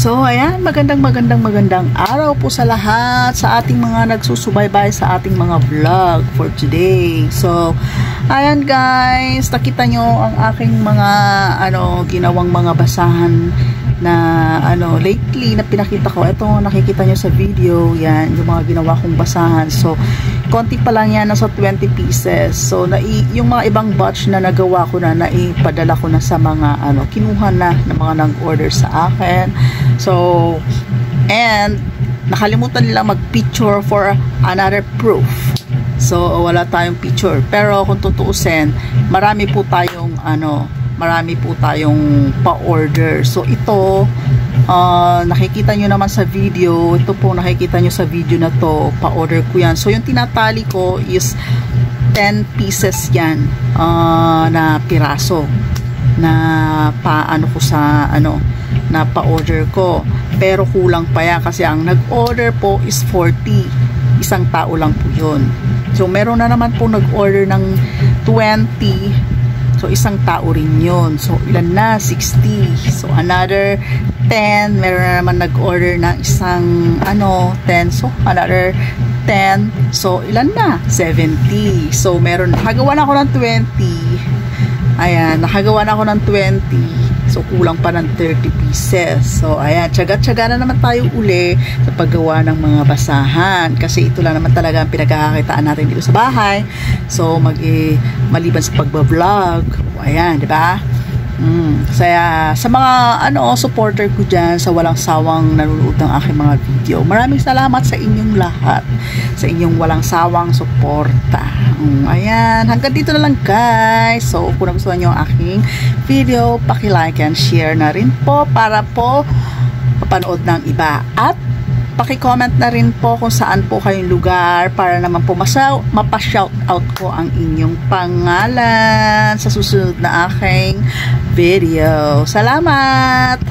So, ayan, magandang araw po sa lahat, sa ating mga nagsusubaybay sa ating mga vlog for today. So, ayan guys, nakita nyo ang aking mga, ginawang mga basahan na, lately na pinakita ko. Ito, nakikita nyo sa video, yan, yung mga ginawa kong basahan. So, konti pa lang yan, nasa 20 pieces. So, yung mga ibang batch na nagawa ko na, naipadala ko na sa mga, kinuha na ng mga nag-order sa akin. So, and nakalimutan nila mag-picture for another proof. So, wala tayong picture. Pero kung tutuusin, marami po tayong pa-order. So, ito, nakikita nyo naman sa video. Ito po, nakikita nyo sa video na to. Pa-order ko yan. So, yung tinatali ko is 10 pieces yan na piraso. Na na pa-order ko. Pero kulang pa yan kasi ang nag-order po is 40. Isang tao lang po yun. So, meron na naman po nag-order ng 20. So, isang tao rin yun. So, ilan na? 60. So, another 10. Meron na naman nag-order ng isang 10. So, another 10. So, ilan na? 70. So, nakagawa na ako ng 20. Ayan, nakagawa na ako ng 20. So, kulang pa ng 30 pieces. So, ayan, tsaga-tsaga na naman tayo uli sa paggawa ng mga basahan. Kasi ito lang naman talaga ang pinagkakakitaan natin dito sa bahay. So, maliban sa pagbablog. Ayan, di ba? Kaya, sa mga supporter ko dyan, sa walang sawang nanonood ng aking mga video, maraming salamat sa inyong lahat. Sa inyong walang sawang suporta. Ayan, hanggang dito na lang guys. So, kung nagustuhan nyo ang aking video, paki-like and share na rin po para po mapanood ng iba. At paki-comment na rin po kung saan po kayong lugar para naman po mapa-shoutout ko ang inyong pangalan sa susunod na aking video. Salamat!